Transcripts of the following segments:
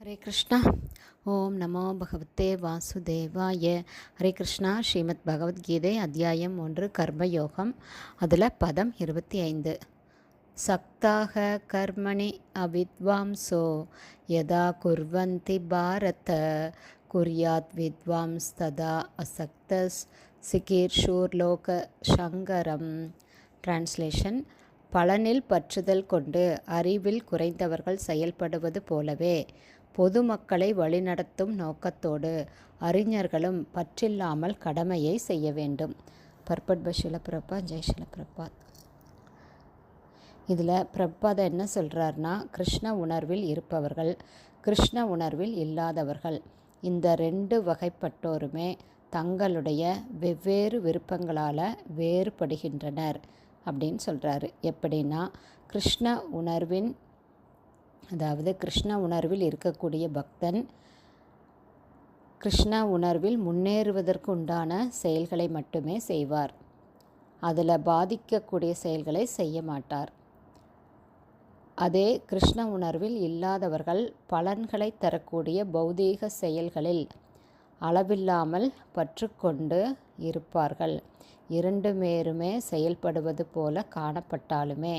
ஹரே கிருஷ்ணா. ஓம் நமோ பகவத்தே வாசுதேவாய. ஹரே கிருஷ்ணா. ஸ்ரீமத் பகவத்கீதை அத்தியாயம் 1 கர்மயோகம். அதில் பதம் 25. சக்தாக கர்மணி அவித்வாம்சோ யதா குர்வந்தி பாரத குர்யாத் வித்வாம்ஸ் ததா அசக்தஸ் சிகீர்ஷூர்லோக சங்கரம். டிரான்ஸ்லேஷன்: பலனில் பற்றுதல் கொண்டு அறிவில் குறைந்தவர்கள் செயல்படுவது போலவே பொதுமக்களை வழிநடத்தும் நோக்கத்தோடு அறிஞர்களும் பற்றில்லாமல் கடமையை செய்ய வேண்டும். Purport by Srila Prabhupad. ஜெய் ஸ்ரீல பிரபாத். இதில் பிரபாத் என்ன சொல்கிறார்னா, கிருஷ்ண உணர்வில் இருப்பவர்கள், கிருஷ்ண உணர்வில் இல்லாதவர்கள், இந்த 2 வகைப்பட்டோருமே தங்களுடைய வெவ்வேறு விருப்பங்களால் வேறுபடுகின்றனர் அப்படின்னு சொல்கிறாரு. எப்படின்னா, கிருஷ்ண உணர்வில் இருக்கக்கூடிய பக்தன் கிருஷ்ண உணர்வில் முன்னேறுவதற்கு உண்டான செயல்களை மட்டுமே செய்வார். அதில் பாதிக்கக்கூடிய செயல்களை செய்ய மாட்டார். அதே கிருஷ்ண உணர்வில் இல்லாதவர்கள் பலன்களை தரக்கூடிய பௌதீக செயல்களில் அளவில்லாமல் பற்றுக்கொண்டு இருப்பார்கள். 2 பேருமே செயல்படுவது போல காணப்பட்டாலுமே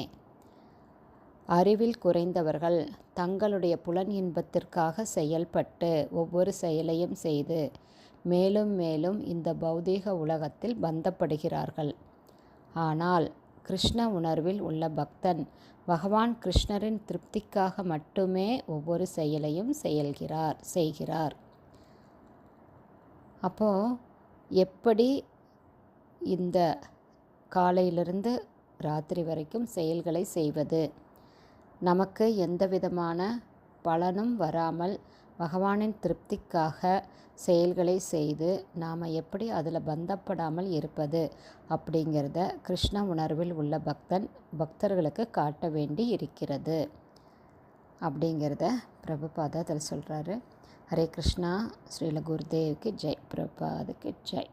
அறிவில் குறைந்தவர்கள் தங்களுடைய புலன் இன்பத்திற்காக செயல்பட்டு ஒவ்வொரு செயலையும் செய்து மேலும் மேலும் இந்த பௌதீக உலகத்தில் பந்தப்படுகிறார்கள். ஆனால் கிருஷ்ண உணர்வில் உள்ள பக்தன் பகவான் கிருஷ்ணரின் திருப்திக்காக மட்டுமே ஒவ்வொரு செயலையும் செய்கிறார். அப்போது எப்படி இந்த காலையிலிருந்து ராத்திரி வரைக்கும் செயல்களை செய்வது, நமக்கு எந்த விதமான பலனும் வராமல் பகவானின் திருப்திக்காக செயல்களை செய்து நாம் எப்படி அதில் பந்தப்படாமல் இருப்பது அப்படிங்கிறத கிருஷ்ண உணர்வில் உள்ள பக்தர்களுக்கு காட்ட வேண்டி இருக்கிறது அப்படிங்கிறத பிரபுபாதா அதில் சொல்கிறாரு. ஹரே கிருஷ்ணா. ஸ்ரீல குருதேவுக்கு ஜெய். பிரபுபாதுக்கு ஜெய்.